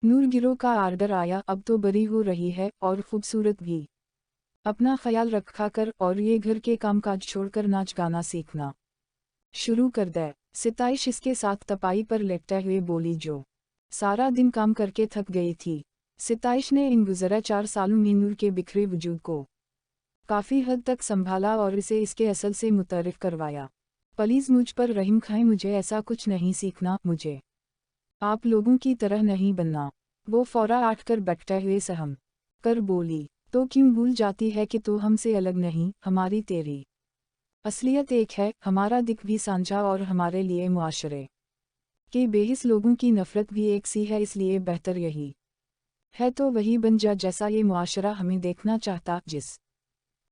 नूर गिरोह का आर्डर आया, अब तो बरी हो रही है और खूबसूरत भी। अपना ख्याल रखा कर और ये घर के कामकाज छोड़कर नाच गाना सीखना शुरू कर दे। सिताइश इसके साथ तपाई पर लेटते हुए बोली, जो सारा दिन काम करके थक गई थी। सिताइश ने इन गुज़रे 4 सालों में नूर के बिखरे वजूद को काफ़ी हद तक संभाला और इसे इसके असल से मुतारिफ करवाया। प्लीज़ मुझ पर रहीम खाएं, मुझे ऐसा कुछ नहीं सीखना, मुझे आप लोगों की तरह नहीं बनना। वो फौरा आठ कर बैठते हुए सहम कर बोली, तो क्यों भूल जाती है कि तू हमसे अलग नहीं, हमारी तेरी असलियत एक है, हमारा दिख भी साझा और हमारे लिए मुआशरे के बेहिस लोगों की नफ़रत भी एक सी है, इसलिए बेहतर यही है तो वही बन जा जैसा ये मुआशरा हमें देखना चाहता, जिस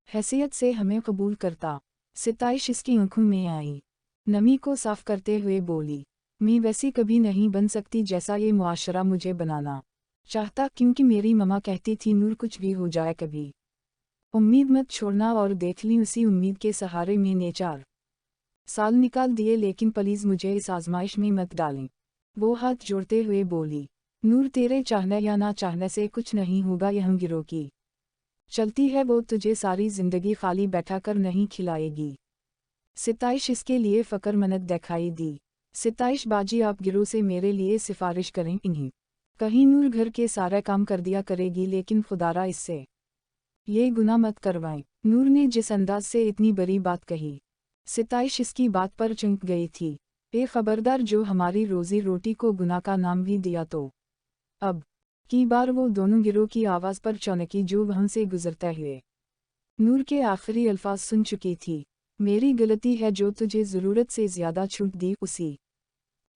हैसियत से हमें कबूल करता। सिताइश इसकी आंखों में आई, नमी को साफ करते हुए बोली, मैं वैसी कभी नहीं बन सकती जैसा ये मुआशरा मुझे बनाना चाहता, क्योंकि मेरी ममा कहती थी नूर कुछ भी हो जाए कभी उम्मीद मत छोड़ना, और देख ली उसी उम्मीद के सहारे मैंने 4 साल निकाल दिए, लेकिन प्लीज़ मुझे इस आजमाइश में मत डालें। वो हाथ जोड़ते हुए बोली, नूर तेरे चाहने या ना चाहने से कुछ नहीं होगा, यह गिरोह की चलती है, वो तुझे सारी जिंदगी खाली बैठा कर नहीं खिलाएगी। सिताइश इसके लिए फ़क्र-मंद दिखाई दी। सिताइश बाजी, आप गिरोह से मेरे लिए सिफारिश करें, इन्हीं कहीं नूर घर के सारे काम कर दिया करेगी, लेकिन खुदारा इससे ये गुनाह मत करवाएं। नूर ने जिस अंदाज से इतनी बड़ी बात कही, सिताइश इसकी बात पर चौंक गई थी। ए खबरदार, जो हमारी रोजी रोटी को गुनाह का नाम भी दिया तो। अब की बार वो दोनों गिरोह की आवाज़ पर चौंकी, जो वहाँ से गुजरते हुए नूर के आखिरी अल्फाज सुन चुकी थी। मेरी गलती है जो तुझे ज़रूरत से ज़्यादा छूट दी, उसी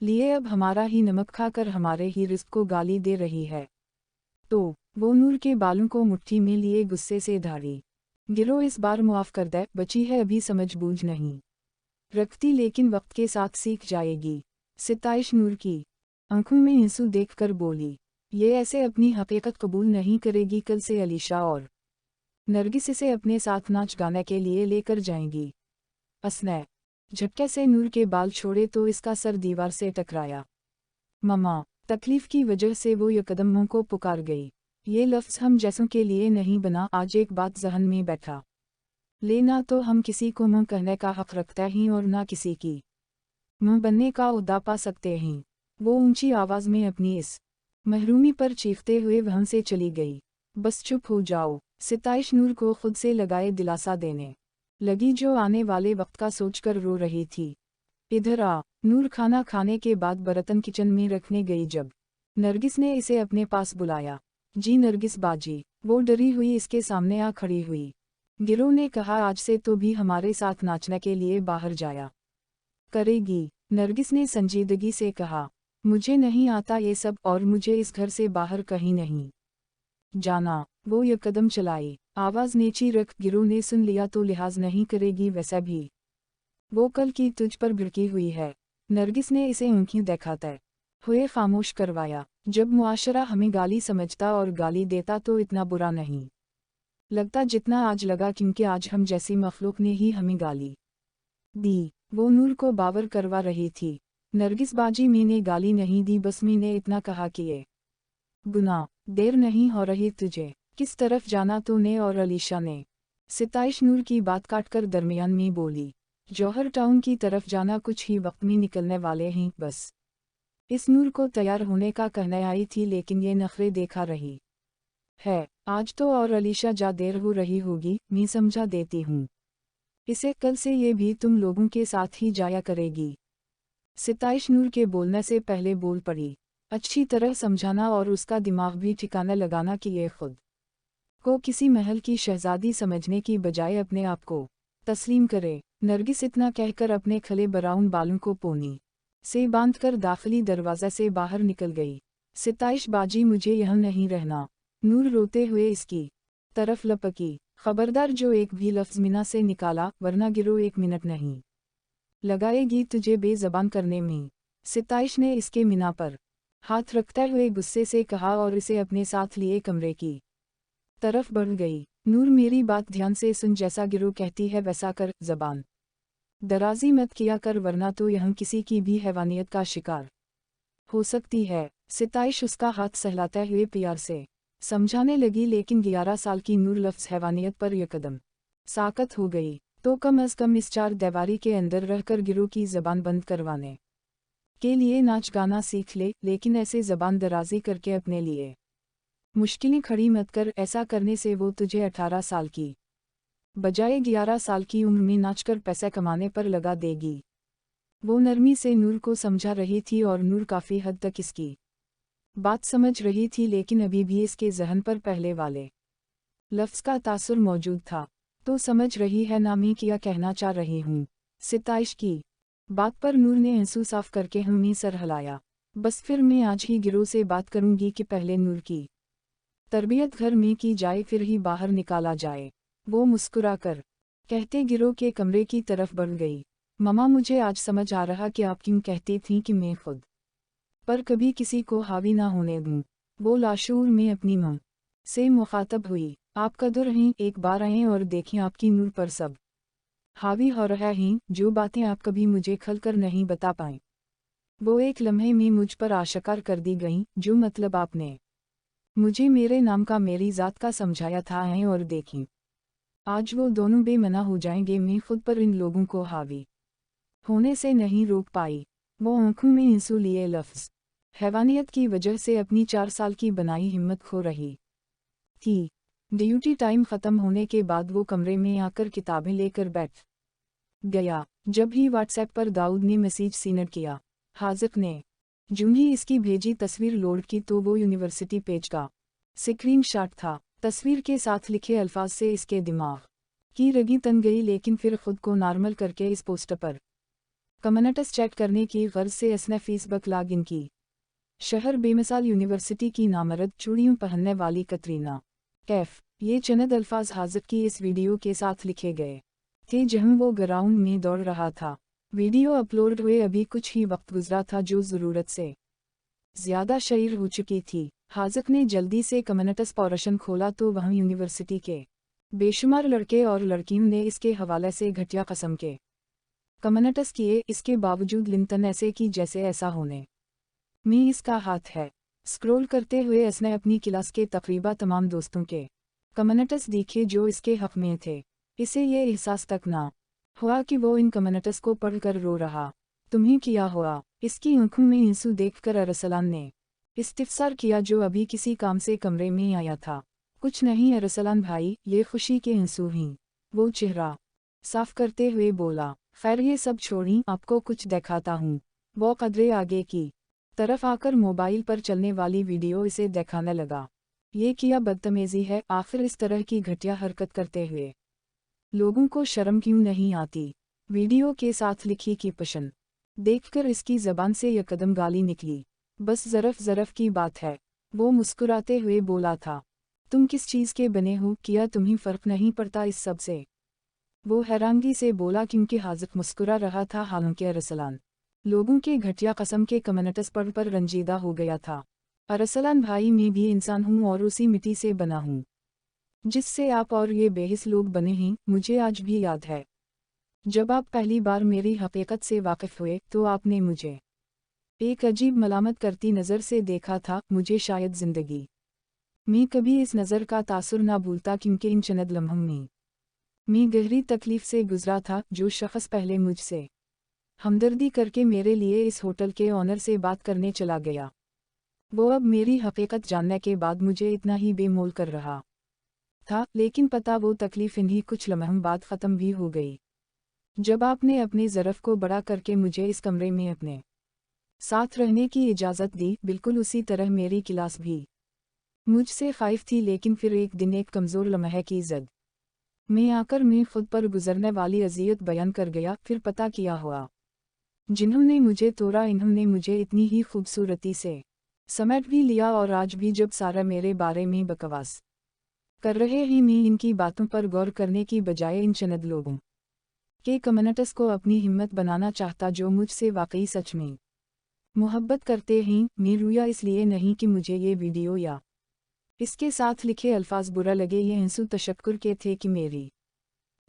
लिए अब हमारा ही नमक खाकर हमारे ही रिज़्क़ को गाली दे रही है। तो वो नूर के बालों को मुट्ठी में लिए गुस्से से धारी, गिरोह इस बार मुआफ़ कर दे, बची है अभी समझ बूझ नहीं रखती, लेकिन वक्त के साथ सीख जाएगी। सिताइश नूर की आंखों में आंसू देखकर बोली, ये ऐसे अपनी हकीकत कबूल नहीं करेगी। कल से अलीशा और नरगिस इसे अपने साथ नाच गाने के लिए लेकर जाएंगी। असने झटके से नूर के बाल छोड़े तो इसका सर दीवार से टकराया। ममा, तकलीफ की वजह से वो यकदम मुंह को पुकार गई। ये लफ्ज़ हम जैसों के लिए नहीं बना। आज एक बात जहन में बैठा लेना, तो हम किसी को मुंह कहने का हक रखते हैं और ना किसी की मुंह बनने का ओहदा पा सकते हैं। वो ऊंची आवाज़ में अपनी इस महरूमी पर चीखते हुए वहाँ से चली गई। बस चुप हो जाओ। सिताइश नूर को खुद से लगाए दिलासा देने लगी, जो आने वाले वक्त का सोचकर रो रही थी। इधर आ। नूर खाना खाने के बाद बर्तन किचन में रखने गई, जब नरगिस ने इसे अपने पास बुलाया। जी नरगिस बाजी। वो डरी हुई इसके सामने आ खड़ी हुई। गिरोह ने कहा, आज से तो भी हमारे साथ नाचने के लिए बाहर जाया करेगी। नरगिस ने संजीदगी से कहा, मुझे नहीं आता ये सब, और मुझे इस घर से बाहर कहीं नहीं जाना। वो एक कदम चलाई, आवाज़ नीची रख, गिरोह ने सुन लिया तो लिहाज नहीं करेगी, वैसे भी वो कल की तुझ पर भिड़की हुई है। नरगिस ने इसे आंखें दिखाते हुए खामोश करवाया। जब मुआशरा हमें गाली समझता और गाली देता तो इतना बुरा नहीं लगता जितना आज लगा, क्योंकि आज हम जैसी मखलूक ने ही हमें गाली दी। वो नूर को बावर करवा रही थी। नरगिस बाजी, मैंने गाली नहीं दी, बस मैंने इतना कहा कि ये गुनाह। देर नहीं हो रही तुझे? किस तरफ जाना तूने और अलीशा ने? सिताइश नूर की बात काटकर दरमियान में बोली, जौहर टाउन की तरफ जाना, कुछ ही वक्त में निकलने वाले हैं बस। इस नूर को तैयार होने का कहने आई थी, लेकिन ये नखरे देखा रही है। आज तो और अलीशा जा देर हो रही होगी, मैं समझा देती हूँ इसे, कल से ये भी तुम लोगों के साथ ही जाया करेगी। सिताइश नूर के बोलने से पहले बोल पड़ी, अच्छी तरह समझाना और उसका दिमाग भी ठिकाना लगाना कि ये खुद को किसी महल की शहजादी समझने की बजाय अपने आप को तस्लीम करे। नरगिस इतना कहकर अपने खले ब्राउन बालों को पोनी से बांधकर दाखिली दरवाजे से बाहर निकल गई। सिताइश बाजी, मुझे यहाँ नहीं रहना। नूर रोते हुए इसकी तरफ लपकी, खबरदार जो एक भी लफ्ज़ मीना से निकाला, वरना गिरोह 1 मिनट नहीं लगाएगी तुझे बेज़बान करने में। सिताइश ने इसके मीना पर हाथ रखते हुए गुस्से से कहा और इसे अपने साथ लिए कमरे की तरफ बढ़ गई। नूर, मेरी बात ध्यान से सुन, जैसा गिरोह कहती है वैसा कर, ज़बान दराजी मत किया कर, वरना तो यहाँ किसी की भी हैवानियत का शिकार हो सकती है। सिताइश उसका हाथ सहलाते हुए प्यार से समझाने लगी, लेकिन 11 साल की नूर लफ्ज़ हैवानियत पर यकदम साकत हो गई। तो कम अज़ कम इस चार दीवारी के अंदर रहकर गिरोह की ज़बान बंद करवाने के लिए नाच गाना सीख ले, लेकिन ऐसे ज़बान दराजी करके अपने लिए मुश्किलें खड़ी मत कर। ऐसा करने से वो तुझे 18 साल की बजाय 11 साल की उम्र में नाचकर पैसे कमाने पर लगा देगी। वो नरमी से नूर को समझा रही थी और नूर काफ़ी हद तक इसकी बात समझ रही थी, लेकिन अभी भी इसके ज़हन पर पहले वाले लफ्ज़ का तासुर मौजूद था। तो समझ रही है ना मैं क्या कहना चाह रही हूँ। सिताइश की बात पर नूर ने आंसू साफ करके हमें सर हिलाया। बस फिर मैं आज ही गिरोह से बात करूँगी कि पहले नूर की तरबियत घर में की जाए, फिर ही बाहर निकाला जाए। वो मुस्कुराकर कहते गिरोह के कमरे की तरफ बढ़ गई। ममा, मुझे आज समझ आ रहा कि आप क्यों कहती थीं कि मैं खुद पर कभी किसी को हावी ना होने दूं। वो लाशूर में अपनी मां से मुखातब हुई। आप कदर हैं, एक बार आएं और देखें आपकी नूर पर सब हावी हो रहा है, जो बातें आप कभी मुझे खलकर नहीं बता पाए वो एक लम्हे में मुझ पर आश्कार कर दी गईं। जो मतलब आपने मुझे मेरे नाम का, मेरी ज़ात का समझाया था, आएं और देखें। आज वो दोनों बेमना हो जाएंगे। मैं खुद पर इन लोगों को हावी होने से नहीं रोक पाई। वो आंखों में आंसू लिए लफ्ज़ हैवानियत की वजह से अपनी 4 साल की बनाई हिम्मत खो रही थी। ड्यूटी टाइम ख़त्म होने के बाद वो कमरे में आकर किताबें लेकर बैठ गया। जब ही व्हाट्सएप पर दाऊद ने मैसेज सीनेट किया, हाजिक ने जूं ही इसकी भेजी तस्वीर लोड की तो वो यूनिवर्सिटी पेज का स्क्रीन शॉट था। तस्वीर के साथ लिखे अल्फाज से इसके दिमाग की रगी तन गई, लेकिन फिर खुद को नॉर्मल करके इस पोस्ट पर कम्युनिटीज चेक करने की गर्ज से इसने फेसबुक लॉग इन की। शहर बेमिसाल यूनिवर्सिटी की नामर्द चूड़ियों पहनने वाली कतरीना कैफ, ये चंद अल्फाज हाजिक की इस वीडियो के साथ लिखे गए थे जहां वो ग्राउंड में दौड़ रहा था। वीडियो अपलोड हुए अभी कुछ ही वक्त गुजरा था जो ज़रूरत से ज़्यादा शरीर हो चुकी थी। हाजिक ने जल्दी से कम्युनिटीज पोर्शन खोला तो वहाँ यूनिवर्सिटी के बेशुमार लड़के और लड़कियों ने इसके हवाले से घटिया कस्म के कम्युनिटीज किए। इसके बावजूद लिंटन ऐसे की जैसे ऐसा होने में इसका हाथ है। स्क्रॉल करते हुए इसने अपनी क्लास के तकरीबा तमाम दोस्तों के कम्युनिटीज दिखे जो इसके हक में थे। इसे ये एहसास तक ना हुआ कि वो इन कम्युनिटीज को पढ़कर रो रहा। तुम्हें क्या हुआ? इसकी आंखों में आंसू देखकर अरसलान ने इस्तिफसार किया, जो अभी किसी काम से कमरे में आया था। कुछ नहीं अरसलान भाई, ये खुशी के आंसू हैं। वो चेहरा साफ करते हुए बोला, खैर ये सब छोड़ी, आपको कुछ दिखाता हूँ। वो कदरे आगे की तरफ आकर मोबाइल पर चलने वाली वीडियो इसे दिखाने लगा। ये क्या बदतमीजी है? आखिर इस तरह की घटिया हरकत करते हुए लोगों को शर्म क्यों नहीं आती? वीडियो के साथ लिखी की पशन देखकर इसकी ज़बान से यकदम गाली निकली। बस ज़रफ़ की बात है, वो मुस्कुराते हुए बोला था। तुम किस चीज़ के बने हो? क्या तुम्हें फ़र्क नहीं पड़ता इस सब से? वो हैरानगी से बोला, क्योंकि हाजिक मुस्कुरा रहा था। हालांकि अरसलान लोगों के घटिया कस्म के कम्युनिटीज पर रंजीदा हो गया था। अरसलान भाई, मैं भी इंसान हूँ और उसी मिट्टी से बना हूँ जिससे आप और ये बेहिस लोग बने हैं। मुझे आज भी याद है जब आप पहली बार मेरी हकीकत से वाकिफ़ हुए तो आपने मुझे एक अजीब मलामत करती नज़र से देखा था। मुझे शायद ज़िंदगी मैं कभी इस नज़र का तासुर ना भूलता, क्योंकि इन चंद लम्हों में मैं गहरी तकलीफ़ से गुजरा था। जो शख्स पहले मुझसे हमदर्दी करके मेरे लिए इस होटल के ऑनर से बात करने चला गया, वो अब मेरी हकीकत जानने के बाद मुझे इतना ही बेमोल कर रहा था। लेकिन पता वो तकलीफ़ इन्हीं कुछ लम्हों बाद ख़त्म भी हो गई जब आपने अपने ज़रफ़ को बड़ा करके मुझे इस कमरे में अपने साथ रहने की इजाज़त दी। बिल्कुल उसी तरह मेरी क्लास भी मुझसे ख़ाइफ़ थी, लेकिन फिर एक दिन एक कमज़ोर लम्हे की ज़द में आकर मैं खुद पर गुजरने वाली अज़ियत बयान कर गया। फिर पता किया हुआ, जिन्होंने मुझे तोड़ा इन्होंने मुझे इतनी ही खूबसूरती से समेट भी लिया। और आज भी जब सारा मेरे बारे में बकवास कर रहे हैं, मैं इनकी बातों पर गौर करने की बजाय इन चंद लोगों के कम्युनिटीज को अपनी हिम्मत बनाना चाहता जो मुझसे वाकई सच में मोहब्बत करते हैं। मैं रोया इसलिए नहीं कि मुझे ये वीडियो या इसके साथ लिखे अल्फाज बुरा लगे, ये आंसू तशक्कुर के थे कि मेरी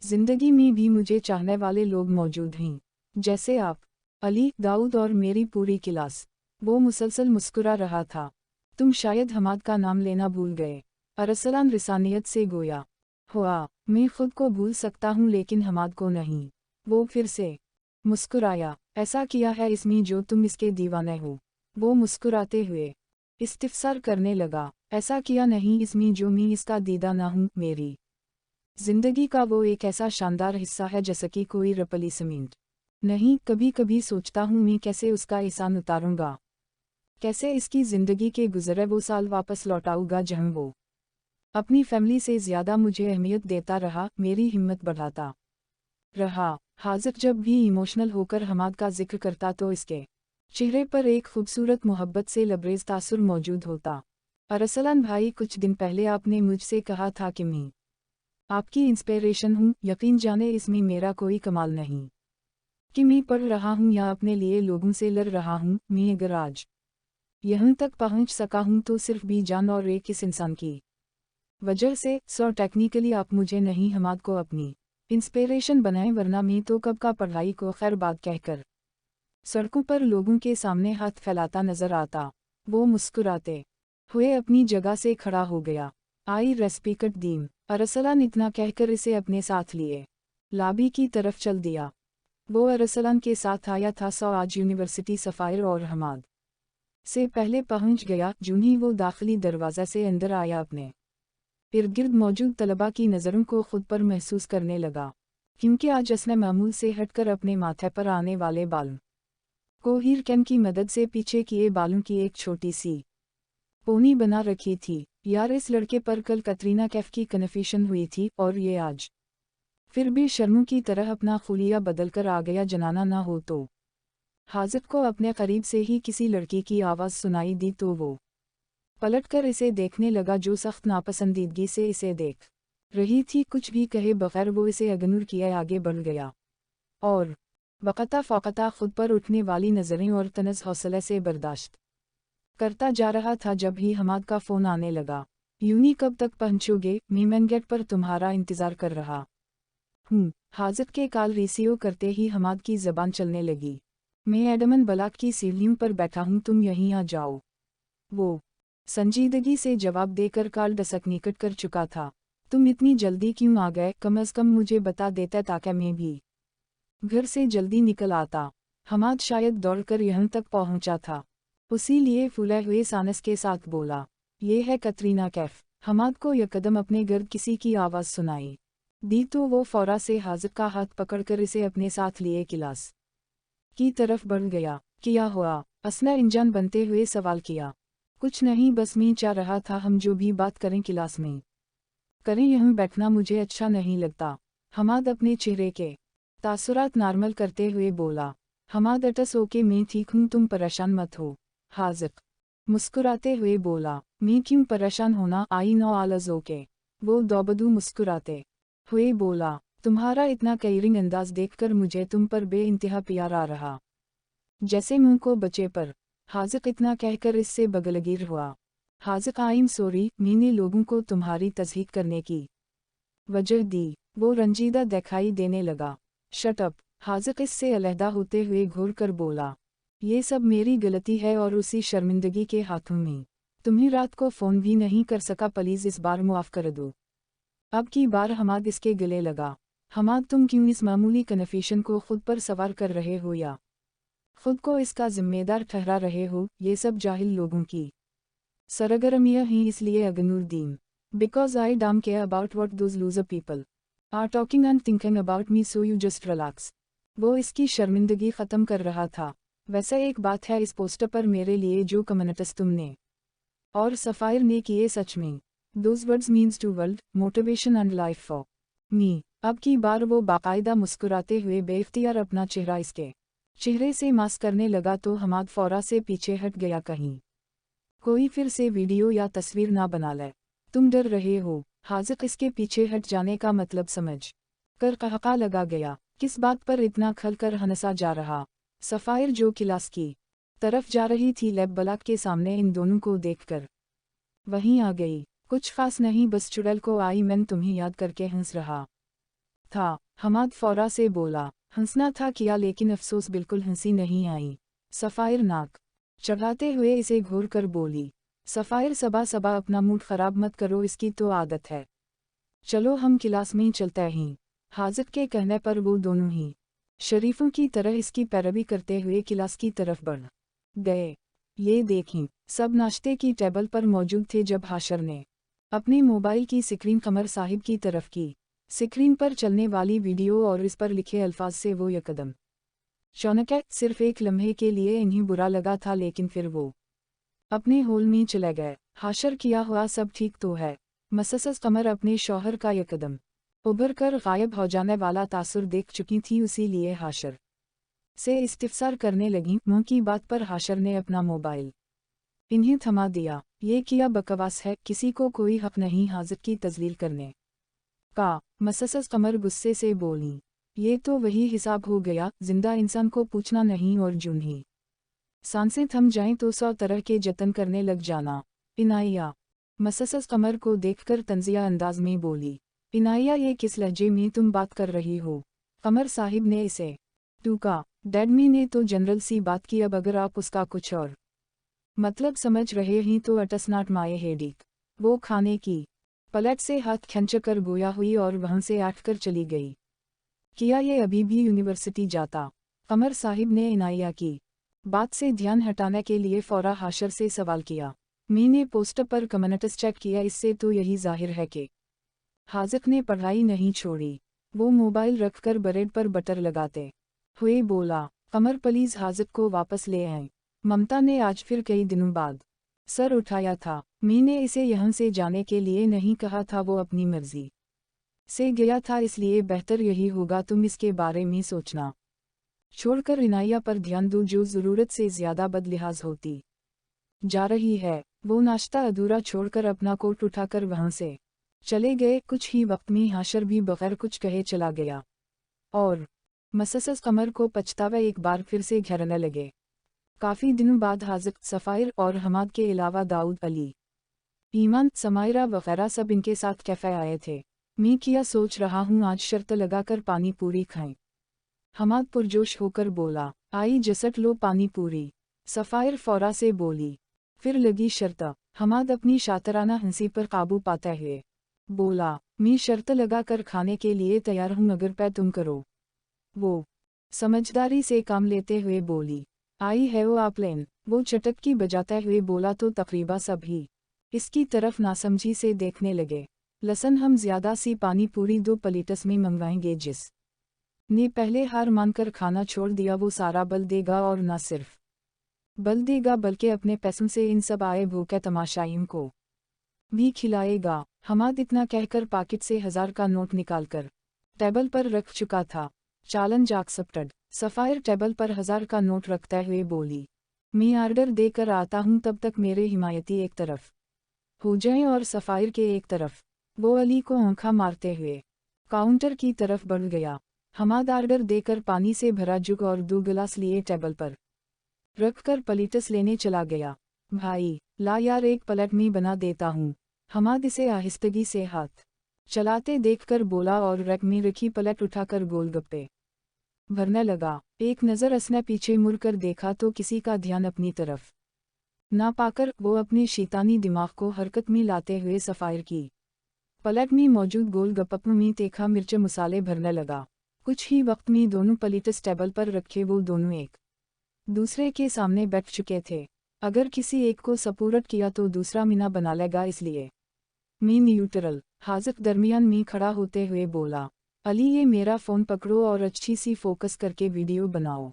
ज़िंदगी में भी मुझे चाहने वाले लोग मौजूद हैं, जैसे आप, अली, दाऊद और मेरी पूरी क्लास। वो मुसलसल मुस्कुरा रहा था। तुम शायद हमाद का नाम लेना भूल गए। अरसलान रिसानियत से गोया। हुआ, मैं खुद को भूल सकता हूँ लेकिन हमाद को नहीं। वो फिर से मुस्कुराया। ऐसा किया है इसमें जो तुम इसके दीवाने हो? वो मुस्कुराते हुए इस्तिफसार करने लगा। ऐसा किया नहीं इसमें जो मैं इसका दीदा ना हूँ। मेरी जिंदगी का वो एक ऐसा शानदार हिस्सा है जैसे कि कोई रपली सीमेंट नहीं। कभी कभी सोचता हूँ मैं कैसे उसका एहसान उतारूंगा, कैसे इसकी जिंदगी के गुजरे वो साल वापस लौटाऊंगा जहाँ वो अपनी फैमिली से ज्यादा मुझे अहमियत देता रहा, मेरी हिम्मत बढ़ाता रहा। हाजिर जब भी इमोशनल होकर हमाद का जिक्र करता तो इसके चेहरे पर एक खूबसूरत मोहब्बत से लबरेज तासुर मौजूद होता। अरसलान भाई, कुछ दिन पहले आपने मुझसे कहा था कि मैं आपकी इंस्पिरेशन हूँ। यकीन जाने इसमें मेरा कोई कमाल नहीं कि मैं पढ़ रहा हूँ या अपने लिए लोगों से लड़ रहा हूँ। मैं अगर आज यहाँ तक पहुँच सका हूँ तो सिर्फ भी जान और एक इस इंसान की वजह से। सो टेक्निकली आप मुझे नहीं हमाद को अपनी इंस्पिरेशन बनाएं, वरना मैं तो कब का पढ़ाई को खैर बात कहकर सड़कों पर लोगों के सामने हाथ फैलाता नजर आता। वो मुस्कुराते हुए अपनी जगह से खड़ा हो गया। आई रेस्पेक्ट दीम। अरसलान इतना कहकर इसे अपने साथ लिए लाबी की तरफ चल दिया। वो अरसलान के साथ आया था। सो आज यूनिवर्सिटी सफ़ायर और हमाद से पहले पहुंच गया। जूं ही वो दाखिली दरवाज़ा से अंदर आया, अपने इर्द गिर्द मौजूद तलबा की नज़रों को खुद पर महसूस करने लगा, क्योंकि आज उसने मामूल से हटकर अपने माथे पर आने वाले बालों को हीर कैम की मदद से पीछे किए बालों की एक छोटी सी पोनी बना रखी थी। यार, इस लड़के पर कल कतरीना कैफ की कन्फेशन हुई थी और ये आज फिर भी शर्मों की तरह अपना खुलिया बदल कर आ गया। जनाना ना हो तो। हाजिर को अपने करीब से ही किसी लड़की की आवाज़ सुनाई दी तो वो पलटकर इसे देखने लगा, जो सख्त नापसंदीदगी से इसे देख रही थी। कुछ भी कहे बगैर वो इसे इग्नोर किए आगे बढ़ गया और वक़्ता फ़ौक़ता खुद पर उठने वाली नज़रें और तनज़ हौसले से बर्दाश्त करता जा रहा था। जब ही हमाद का फ़ोन आने लगा। यूनी कब तक पहुँचोगे? मैं मेन गेट पर तुम्हारा इंतज़ार कर रहा हूँ। हाजिर के कॉल रिसीव करते ही हमाद की ज़बान चलने लगी। मैं एडमन बलाक की सीढ़ियों पर बैठा हूँ, तुम यहीं आ जाओ। वो संजीदगी से जवाब देकर कॉल दस्तक निकट कर चुका था। तुम इतनी जल्दी क्यों आ गए? कम अज़ कम मुझे बता देते ताकि मैं भी घर से जल्दी निकल आता। हमाद शायद दौड़कर यहाँ तक पहुँचा था। उसी लिए फूले हुए सानस के साथ बोला, ये है कतरीना कैफ। हमाद को यकदम अपने गर्द किसी की आवाज़ सुनाई दी तो वो फौरा से हाजिर का हाथ पकड़कर इसे अपने साथ लिए क्लास की तरफ बढ़ गया। क्या हुआ? असना इंजान बनते हुए सवाल किया। कुछ नहीं, बस मैं चाह रहा था हम जो भी बात करें क्लास में करें, यहाँ बैठना मुझे अच्छा नहीं लगता। हमाद अपने चेहरे के तासुरात नॉर्मल करते हुए बोला। हमाद, अटस ओके, मैं ठीक हूँ, तुम परेशान मत हो। हाजिर मुस्कुराते हुए बोला, मैं क्यों परेशान होना? I know all is okay. वो दोबदू मुस्कुराते हुए बोला, तुम्हारा इतना केयरिंग अंदाज देखकर मुझे तुम पर बेइंतहा प्यार आ रहा, जैसे मुंह को बचे पर। हाजिर इतना कहकर इससे बगलगीर हुआ। हाजिर, आई एम सॉरी, मैंने लोगों को तुम्हारी तस्दीक करने की वजह दी। वो रंजीदा दिखाई देने लगा। Shut up. हाजिर इससे अलहदा होते हुए घूर कर बोला, ये सब मेरी गलती है और उसी शर्मिंदगी के हाथों में तुम्हें रात को फ़ोन भी नहीं कर सका। प्लीज़ इस बार मुआफ़ कर दो। अब की बार हमाद इसके गले लगा। हमाद, तुम क्यों इस मामूली कन्फेशन को खुद पर सवार कर रहे हो या खुद को इसका जिम्मेदार ठहरा रहे हो? ये सब जाहिल लोगों की सरगर्मियाँ ही, इसलिए ignore them. Because I don't care about what those loser people are talking and thinking about me, so you just relax. वो इसकी शर्मिंदगी ख़त्म कर रहा था। वैसे एक बात है, इस पोस्टर पर मेरे लिए जो कमेंट्स तुमने और सफ़ायर ने किए, सच में those words means to world, motivation and life for me. अब की बार वो बाकायदा मुस्कुराते हुए बेइख्तियार अपना चेहरा इसके चेहरे से मास्क करने लगा तो हमाद फौरा से पीछे हट गया, कहीं कोई फिर से वीडियो या तस्वीर ना बना ले। तुम डर रहे हो? हाजिर इसके पीछे हट जाने का मतलब समझ कर कहका लगा गया। किस बात पर इतना खल कर हंसा जा रहा? सफ़ायर जो क्लास की तरफ जा रही थी, लैब बलाक के सामने इन दोनों को देखकर वहीं आ गई। कुछ खास नहीं, बस चुड़ैल को आई मैंने तुम्हें याद करके हंस रहा था। हमाद फौरा से बोला, हंसना था किया, लेकिन अफसोस बिल्कुल हंसी नहीं आई। सफ़ायर नाक चढ़ाते हुए इसे घूर कर बोली, सफ़ायर सबा सबा अपना मूड ख़राब मत करो, इसकी तो आदत है। चलो हम क्लास में चलते हैं। हाजिक के कहने पर वो दोनों ही शरीफों की तरह इसकी पैरवी करते हुए क्लास की तरफ बढ़ गए। ये देखें, सब नाश्ते की टेबल पर मौजूद थे जब हाशर ने अपनी मोबाइल की स्क्रीन कमर साहिब की तरफ की। स्क्रीन पर चलने वाली वीडियो और इस पर लिखे अल्फाज से वो यकदम चौंक। सिर्फ एक लम्हे के लिए इन्हें बुरा लगा था, लेकिन फिर वो अपने होल में चले गए। हाशर किया हुआ सब ठीक तो है। मसस कमर अपने शौहर का यकदम उभर कर गायब हो जाने वाला तासुर देख चुकी थी, उसी लिए हाशर से इस्तिफसार करने लगी। मुंह की बात पर हाशर ने अपना मोबाइल इन्हें थमा दिया। ये किया बकवास है, किसी को कोई हक नहीं हाजिर की तजलील करने का। मसस कमर गुस्से से बोली, ये तो वही हिसाब हो गया, जिंदा इंसान को पूछना नहीं और जून ही सांसें थम जाएं तो 100 तरह के जतन करने लग जाना। इनाया मसस कमर को देखकर तंजिया अंदाज में बोली, इनाया ये किस लहजे में तुम बात कर रही हो? कमर साहिब ने इसे टूका। डैडमी ने तो जनरल सी बात की, अब अगर आप उसका कुछ और मतलब समझ रहे हैं तो अटस नॉट माय हेडेक। वो खाने की प्लेट से हाथ खींचकर गोया हुई और वहां से आठकर चली गई। किया ये अभी भी यूनिवर्सिटी जाता? कमर साहिब ने इनाया की बात से ध्यान हटाने के लिए फौरा हाशर से सवाल किया। मैंने पोस्टर पर कमेंट्स चेक किया, इससे तो यही जाहिर है कि हाजिक ने पढ़ाई नहीं छोड़ी। वो मोबाइल रखकर ब्रेड पर बटर लगाते हुए बोला, कमर प्लीज हाजिक को वापस ले आए। ममता ने आज फिर कई दिनों बाद सर उठाया था। मैंने इसे यहाँ से जाने के लिए नहीं कहा था, वो अपनी मर्जी से गया था, इसलिए बेहतर यही होगा तुम इसके बारे में सोचना छोड़कर इनाया पर ध्यान दो, जो ज़रूरत से ज़्यादा बदलिहाज होती जा रही है। वो नाश्ता अधूरा छोड़कर अपना कोट उठाकर वहां से चले गए। कुछ ही वक्त में हाशर भी बगैर कुछ कहे चला गया और मसस कमर को पछतावा एक बार फिर से घेरने लगे। काफ़ी दिनों बाद हाजिक, सफ़ायर और हमाद के अलावा दाऊद, अली, ईमान, समायरा वगैरह सब इनके साथ कैफ़े आए थे। मैं किया सोच रहा हूँ आज शर्त लगाकर पानी पूरी खाएं। हमाद पुरजोश होकर बोला, आई जसट लो पानी पूरी। सफ़ायर फौरा से बोली, फिर लगी शर्त। हमाद अपनी शातराना हंसी पर काबू पाते हुए बोला, मैं शर्त लगाकर खाने के लिए तैयार हूँ अगर पे तुम करो। वो समझदारी से काम लेते हुए बोली, आई है वो आपलेन। वो चटकी बजाते हुए बोला तो तकरीबा सभी इसकी तरफ नासमझी से देखने लगे। लसन हम ज़्यादा सी पानी पूरी 2 प्लेट्स में मंगवाएंगे। जिस ने पहले हार मानकर खाना छोड़ दिया वो सारा बल देगा, और न सिर्फ बल देगा बल्कि अपने पैसों से इन सब आए भूखे तमाशाइयों को भी खिलाएगा। हमाद इतना कहकर पॉकेट से 1000 का नोट निकालकर टेबल पर रख चुका था। Challenge accepted. सफ़ायर टेबल पर 1000 का नोट रखते हुए बोली, मैं ऑर्डर देकर आता हूँ, तब तक मेरे हिमायती एक तरफ हो जाएं और सफ़ायर के एक तरफ। वो अली को आंखा मारते हुए काउंटर की तरफ बढ़ गया। हमाद ऑर्डर देकर पानी से भरा जुग और 2 गिलास लिए टेबल पर रखकर प्लेट्स लेने चला गया। भाई ला यार, एक प्लेट में बना देता हूँ। हमाद इसे आहिस्तगी से हाथ चलाते देखकर बोला और रैक में रखी प्लेट उठाकर गोलगप्पे भरने लगा। एक नज़र उसने पीछे मुड़कर देखा तो किसी का ध्यान अपनी तरफ ना पाकर वो अपने शैतानी दिमाग को हरकत में लाते हुए सफ़ायर की प्लेट में मौजूद गोलगप्पों में तीखा मिर्च मसाले भरने लगा। कुछ ही वक्त में दोनों प्लेट्स टेबल पर रखे वो दोनों एक दूसरे के सामने बैठ चुके थे। अगर किसी एक को सपूरत किया तो दूसरा मीना बना लेगा, इसलिए मैं न्यूट्रल। हाजिक दरमियान में खड़ा होते हुए बोला, अली ये मेरा फ़ोन पकड़ो और अच्छी सी फोकस करके वीडियो बनाओ,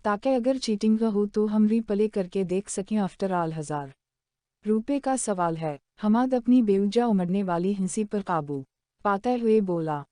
ताकि अगर चीटिंग हो तो हम रीप्ले करके देख सकें। आफ्टर ऑल 1000 रुपये का सवाल है। हमाद अपनी बेवजह उमड़ने वाली हंसी पर काबू पाते हुए बोला,